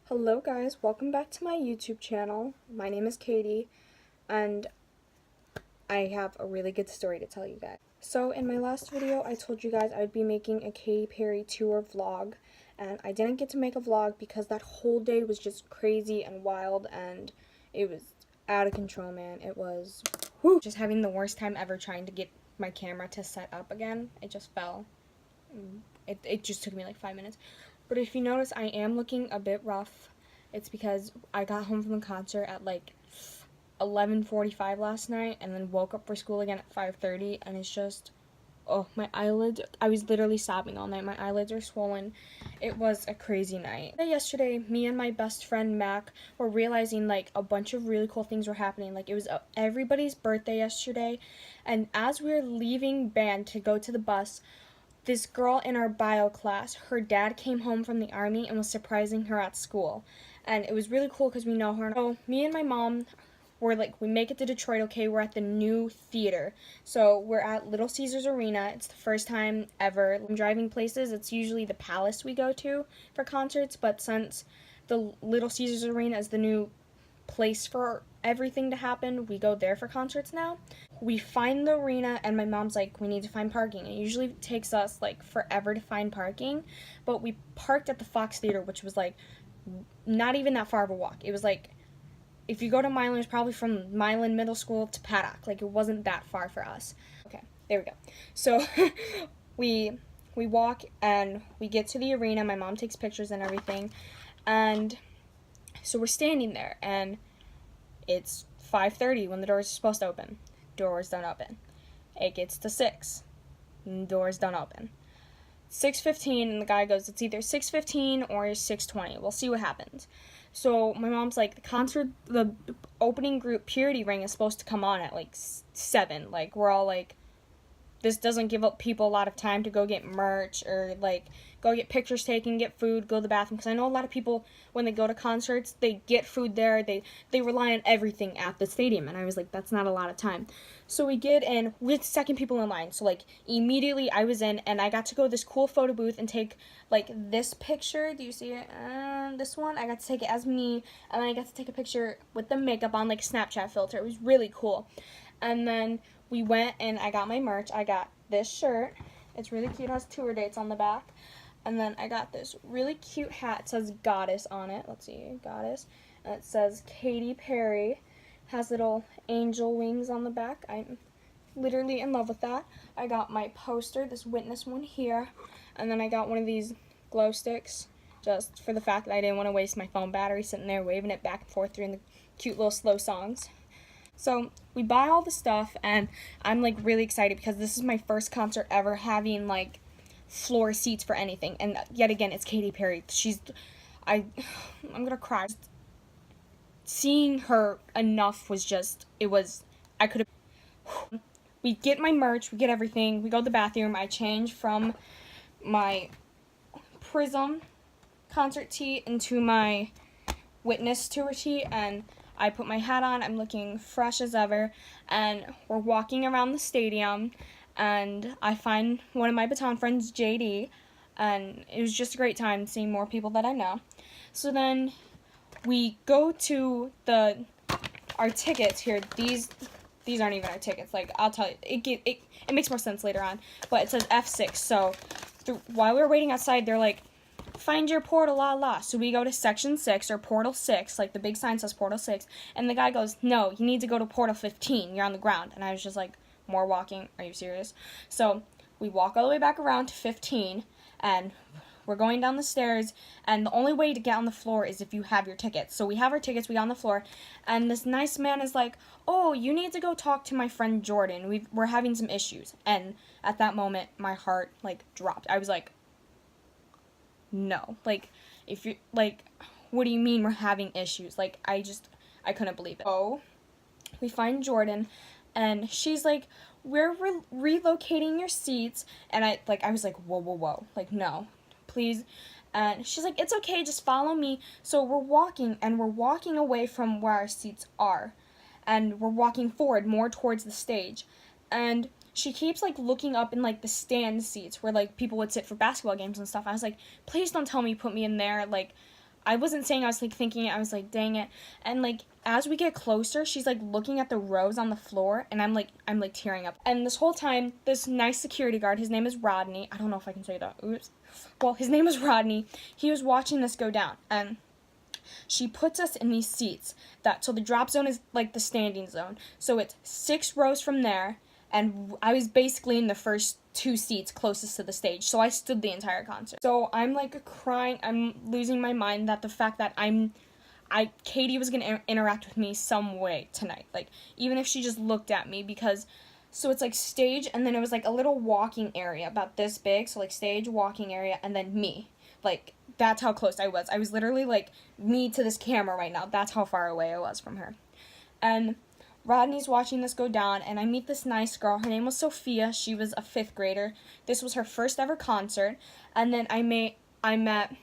Hello guys, welcome back to my YouTube channel. My name is Katie and I have a really good story to tell you guys. So in my last video I told you guys I would be making a Katy Perry tour vlog, and I didn't get to make a vlog because that whole day was just crazy and wild and it was out of control, man. It was just having the worst time ever trying to get my camera to set up again. It just fell. It just took me like 5 minutes. But if you notice, I am looking a bit rough. It's because I got home from the concert at like 11:45 last night and then woke up for school again at 5:30, and it's just, oh, my eyelids, I was literally sobbing all night. My eyelids are swollen. It was a crazy night. Yesterday, me and my best friend Mac were realizing like a bunch of really cool things were happening. Like it was everybody's birthday yesterday, and as we were leaving band to go to the bus, this girl in our bio class, her dad came home from the army and was surprising her at school. And it was really cool because we know her. So me and my mom were like, we make it to Detroit, okay? We're at the new theater. So we're at Little Caesars Arena. It's the first time ever I'm driving places. It's usually the Palace we go to for concerts, but since the Little Caesars Arena is the new place for everything to happen, we go there for concerts now. We find the arena and my mom's like, we need to find parking. It usually takes us like forever to find parking, but we parked at the Fox Theater, which was like not even that far of a walk. It was like, if you go to Milan, it's probably from Milan Middle School to Paddock. Like it wasn't that far for us. Okay, there we go. So we walk and we get to the arena. My mom takes pictures and everything, and so we're standing there, and it's 5:30 when the doors are supposed to open. Doors don't open. It gets to 6. Doors don't open. 6:15, and the guy goes, it's either 6:15 or 6:20. We'll see what happens. So my mom's like, the opening group Purity Ring is supposed to come on at like 7. Like we're all like, this doesn't give up people a lot of time to go get merch or like go get pictures taken, get food, go to the bathroom. Because I know a lot of people, when they go to concerts, they get food there. They rely on everything at the stadium. And I was like, that's not a lot of time. So we get in with second people in line. So like immediately I was in, and I got to go to this cool photo booth and take like this picture. Do you see it? This one. I got to take it as me, and then I got to take a picture with the makeup on, like Snapchat filter. It was really cool. And then we went and I got my merch. I got this shirt. It's really cute. It has tour dates on the back. And then I got this really cute hat. It says Goddess on it. Let's see, Goddess. And it says Katy Perry. Has little angel wings on the back. I'm literally in love with that. I got my poster, this Witness one here. And then I got one of these glow sticks, just for the fact that I didn't want to waste my phone battery sitting there waving it back and forth during the cute little slow songs. So we buy all the stuff, and I'm like really excited because this is my first concert ever having like floor seats for anything. And yet again, it's Katy Perry. I'm gonna cry. Seeing her enough was just, I could have. We get my merch, we get everything, we go to the bathroom, I change from my Prism concert tee into my Witness tour tee, and I put my hat on. I'm looking fresh as ever, and we're walking around the stadium, and I find one of my baton friends, JD, and it was just a great time seeing more people that I know. So then we go to our tickets here. These aren't even our tickets. Like, I'll tell you, it makes more sense later on, but it says F6. So while we were waiting outside, they're like, find your portal, la la. So we go to section 6 or portal 6, like the big sign says portal 6, and the guy goes, no, you need to go to portal 15. You're on the ground. And I was just like, more walking? Are you serious? So we walk all the way back around to 15, and we're going down the stairs, and the only way to get on the floor is if you have your tickets. So we have our tickets, we got on the floor, and this nice man is like, oh, you need to go talk to my friend Jordan. We're having some issues. And at that moment, my heart like dropped. I was like, no, like, if you, like, what do you mean we're having issues? Like, I couldn't believe it. Oh, we find Jordan, and she's like, we're relocating your seats, and I was like, whoa, like, no, please. And she's like, it's okay, just follow me. So we're walking away from where our seats are, and we're walking forward more towards the stage, and she keeps like looking up in like the stand seats where like people would sit for basketball games and stuff. I was like, please don't tell me you put me in there. Like, I wasn't saying I was, like, thinking it. I was like, dang it. And, like, as we get closer, she's, like, looking at the rose on the floor, and I'm tearing up. And this whole time, this nice security guard, his name is Rodney. I don't know if I can say that. Oops. Well, his name is Rodney. He was watching this go down, and she puts us in these seats. So the drop zone is, like, the standing zone. So it's 6 rows from there, and I was basically in the first 2 seats closest to the stage, so I stood the entire concert. So I'm, like, crying, I'm losing my mind that the fact that Katy was gonna interact with me some way tonight, like, even if she just looked at me, because, so it's, like, stage, and then it was, like, a little walking area about this big, so, like, stage, walking area, and then me, like, that's how close I was. I was literally, like, me to this camera right now. That's how far away I was from her. And Rodney's watching this go down, and I meet this nice girl. Her name was Sophia. She was a 5th grader. This was her first ever concert. And then I met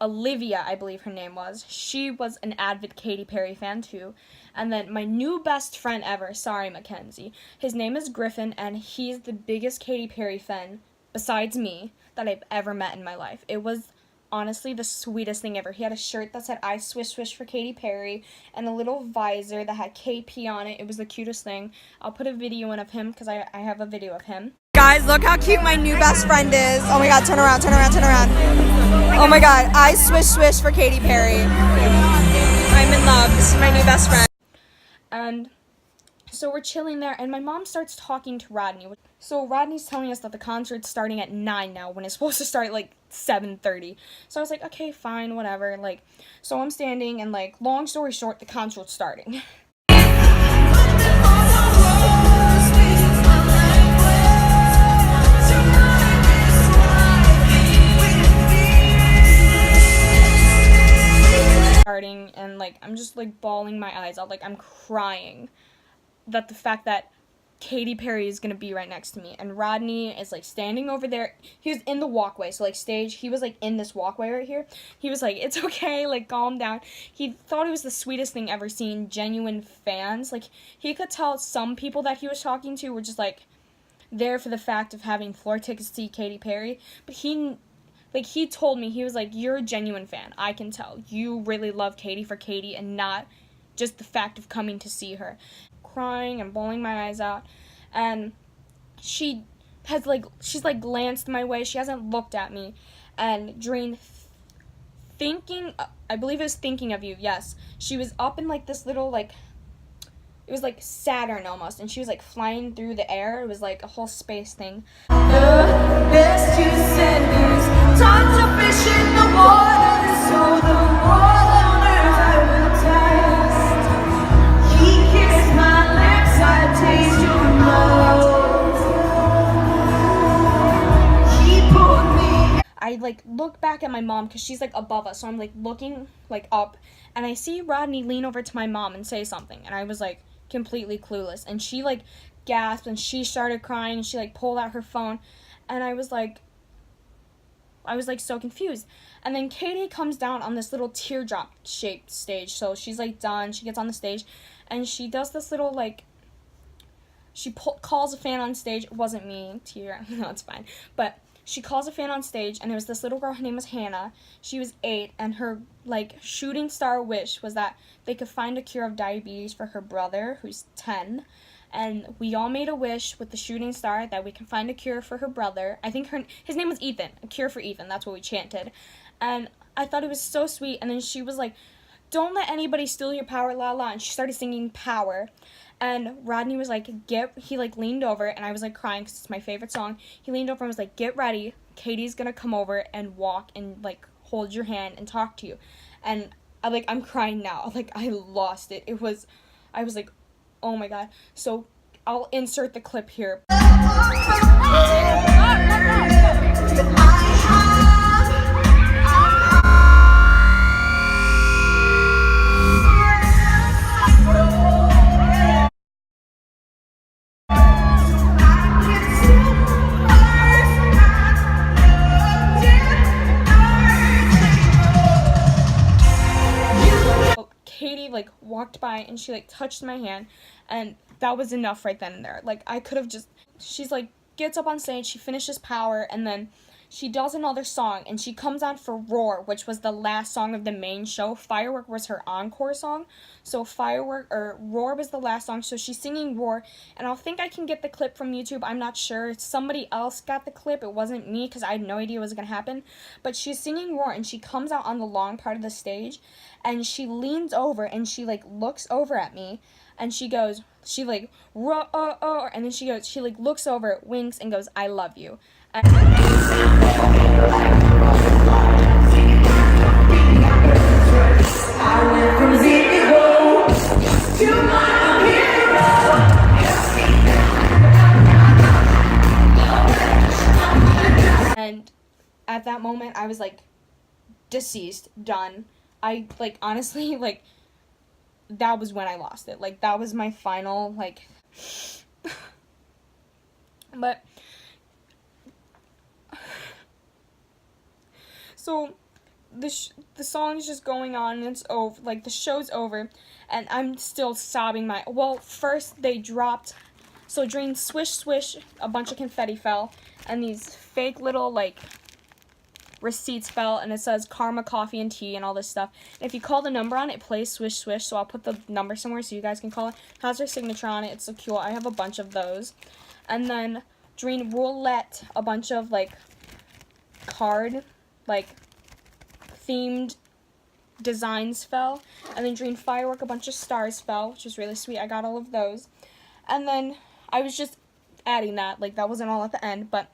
Olivia, I believe her name was. She was an avid Katy Perry fan, too. And then my new best friend ever, sorry, Mackenzie. His name is Griffin, and he's the biggest Katy Perry fan, besides me, that I've ever met in my life. It was honestly the sweetest thing ever. He had a shirt that said "I swish swish for Katy Perry" and a little visor that had KP on it. It was the cutest thing. I'll put a video in of him because I have a video of him. Guys, look how cute my new best friend is. Oh my god, turn around, turn around, turn around. Oh my god, I swish swish for Katy Perry. I'm in love. This is my new best friend. And so we're chilling there, and my mom starts talking to Rodney. So Rodney's telling us that the concert's starting at 9 now, when it's supposed to start at, like, 7:30. So I was like, okay, fine, whatever. Like, so I'm standing, and, like, long story short, the concert's starting. And, like, I'm just, like, bawling my eyes out. Like, I'm crying that the fact that Katy Perry is gonna be right next to me, and Rodney is, like, standing over there. He was in the walkway, so, like, stage, he was, like, in this walkway right here. He was like, it's okay, like, calm down. He thought it was the sweetest thing ever, seeing genuine fans. Like, he could tell some people that he was talking to were just, like, there for the fact of having floor tickets to see Katy Perry, but he told me, he was like, you're a genuine fan. I can tell. You really love Katy for Katy and not just the fact of coming to see her. Crying and bawling my eyes out. And she's glanced my way. She hasn't looked at me. And during I believe it was Thinking of You, yes. She was up in, like, this little, like, it was like Saturn almost, and she was, like, flying through the air. It was like a whole space thing. The best you send is tons of fish in the water, so the waters I will taste. He kissed my lips, I taste your nose. He pulled me. I, like, look back at my mom because she's, like, above us, so I'm, like, looking, like, up, and I see Rodney lean over to my mom and say something, and I was, like, completely clueless, and she, like, gasped, and she started crying, and she, like, pulled out her phone, and I was like so confused. And then Katy comes down on this little teardrop shaped stage, so she's, like, done, she gets on the stage, and she does this little, like, she calls a fan on stage. It wasn't me, no, it's fine, but she calls a fan on stage, and there was this little girl, her name was Hannah. She was 8, and her, like, shooting star wish was that they could find a cure of diabetes for her brother, who's 10. And we all made a wish with the shooting star that we can find a cure for her brother. I think his name was Ethan. A cure for Ethan. That's what we chanted. And I thought it was so sweet. And then she was like, don't let anybody steal your power, la la. And she started singing Power. And Rodney was like, he, like, leaned over, and I was, like, crying because it's my favorite song. He leaned over and was like, get ready. Katy's going to come over and walk and, like, hold your hand and talk to you. And, I'm crying now. Like, I lost it. I was like, oh my god. So, I'll insert the clip here. Katy, like, walked by, and she, like, touched my hand, and that was enough right then and there. Like, I could have just, she's, like, gets up on stage, she finishes Power, and then she does another song, and she comes on for Roar, which was the last song of the main show. Firework was her encore song, so Roar was the last song, so she's singing Roar, and I think I can get the clip from YouTube. I'm not sure. Somebody else got the clip. It wasn't me, because I had no idea what was going to happen, but she's singing Roar, and she comes out on the long part of the stage, and she leans over, and she, like, looks over at me, and she goes, she, like, Roar, and then she goes, she, like, looks over, winks, and goes, I love you. And at that moment, I was like, deceased, done. I, like, honestly, like, that was when I lost it. Like, that was my final, like, but, so, the song's just going on, and it's over, like, the show's over, and I'm still sobbing well, first they dropped, so during Swish Swish, a bunch of confetti fell, and these fake little, like, receipts fell, and it says Karma Coffee and Tea and all this stuff. And if you call the number on it, it plays Swish Swish, so I'll put the number somewhere so you guys can call it. It has their signature on it. It's so cool. I have a bunch of those. And then during Roulette, a bunch of, like, card, like, themed designs fell. And then during Firework, a bunch of stars fell, which was really sweet. I got all of those. And then I was just adding that. Like, that wasn't all at the end, but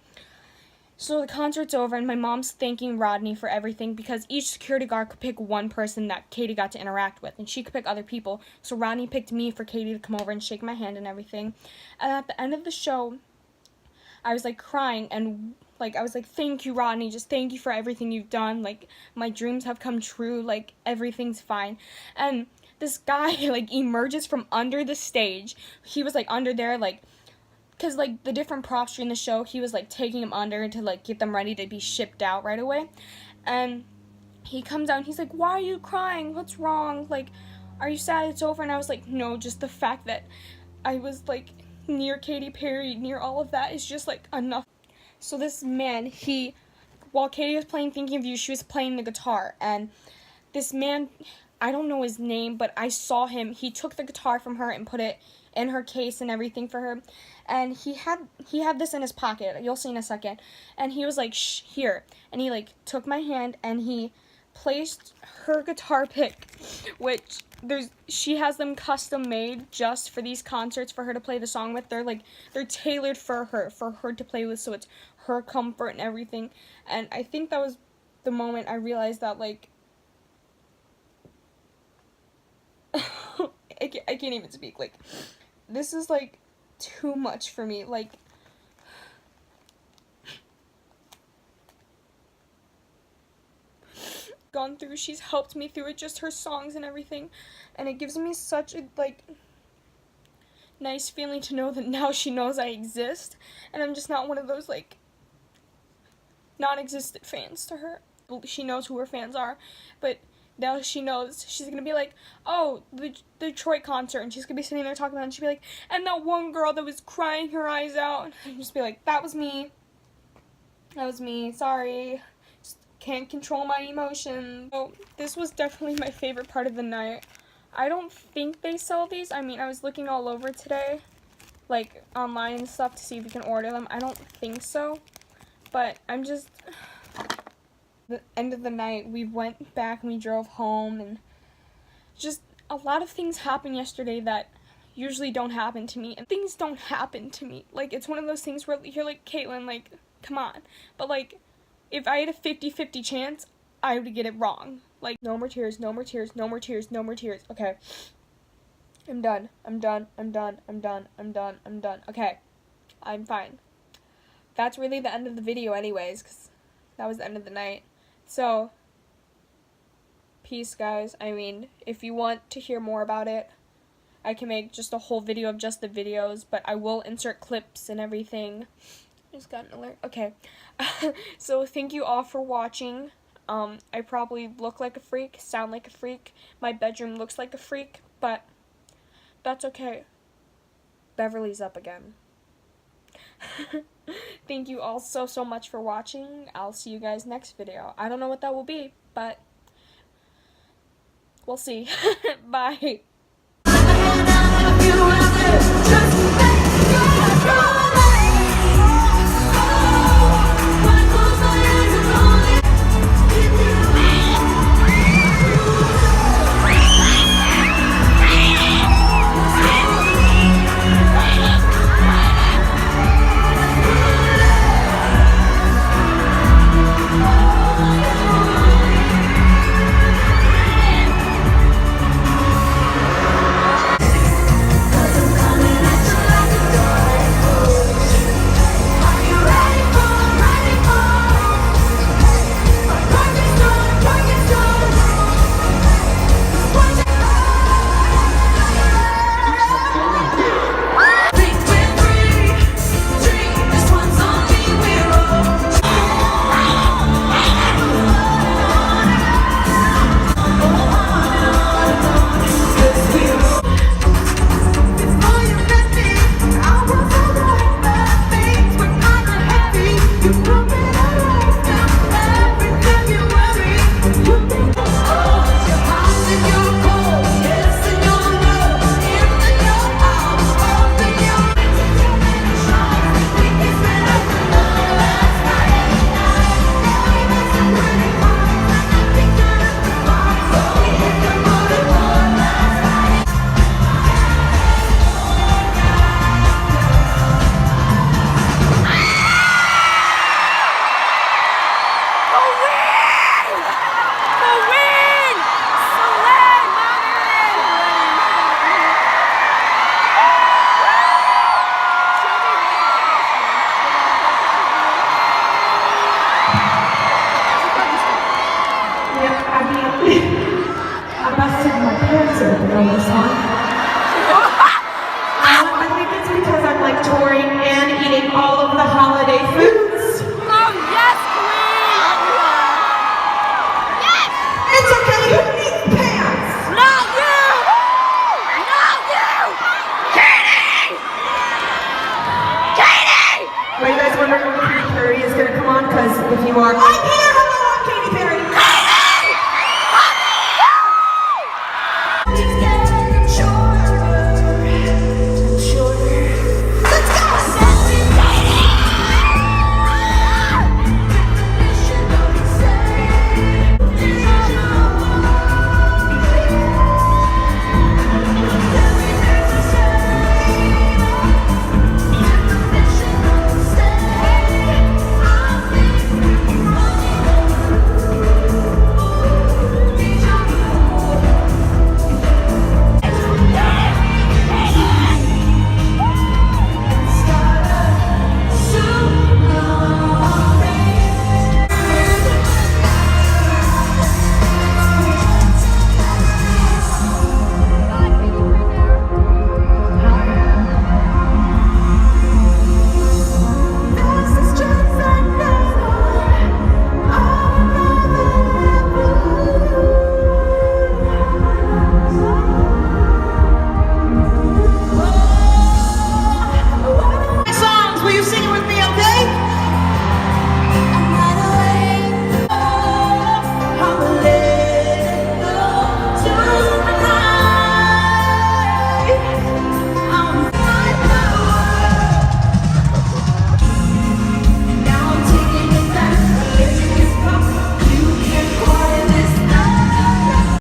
so the concert's over, and my mom's thanking Rodney for everything, because each security guard could pick one person that Katy got to interact with, and she could pick other people. So Rodney picked me for Katy to come over and shake my hand and everything. And at the end of the show, I was, like, crying, and, like, I was like, thank you, Rodney, just thank you for everything you've done. Like, my dreams have come true. Like, everything's fine. And this guy, like, emerges from under the stage. He was, like, under there, like, because, like, the different props during the show, he was, like, taking them under to, like, get them ready to be shipped out right away. And he comes out and he's like, why are you crying? What's wrong? Like, are you sad it's over? And I was like, no, just the fact that I was, like, near Katy Perry, near all of that is just, like, enough. So this man, while Katy was playing Thinking of You, she was playing the guitar. And this man, I don't know his name, but I saw him. He took the guitar from her and put it in her case and everything for her, and he had this in his pocket. You'll see in a second. And he was like, shh, here, and he, like, took my hand and he placed her guitar pick, which she has them custom made just for these concerts for her to play the song with. They're tailored for her to play with, so it's her comfort and everything. And I think that was the moment I realized that, like, I can't even speak. Like, this is, like, too much for me. Like, gone through, she's helped me through it, just her songs and everything, and it gives me such a, like, nice feeling to know that now she knows I exist, and I'm just not one of those, like, non-existent fans to her. She knows who her fans are, but now she knows. She's gonna be like, oh, the Detroit concert, and she's gonna be sitting there talking about it, and she'll be like, and that one girl that was crying her eyes out, and I'll just be like, that was me, sorry, just can't control my emotions. So this was definitely my favorite part of the night. I don't think they sell these. I mean, I was looking all over today, like, online and stuff to see if you can order them. I don't think so, but I'm just, the end of the night, we went back and we drove home, and just a lot of things happened yesterday that usually don't happen to me, and things don't happen to me. Like, it's one of those things where you're like, Caitlin, like, come on. But, like, if I had a 50-50 chance, I would get it wrong. Like, no more tears, no more tears, no more tears, no more tears. Okay. I'm done. Okay. I'm fine. That's really the end of the video anyways, because that was the end of the night. So, peace, guys. I mean, if you want to hear more about it, I can make just a whole video of just the videos, but I will insert clips and everything. I just got an alert. Okay. So, thank you all for watching. I probably look like a freak, sound like a freak. My bedroom looks like a freak, but that's okay. Beverly's up again. Thank you all so much for watching. I'll see you guys next video. I don't know what that will be, but we'll see. Bye. I busted my pants open on this one.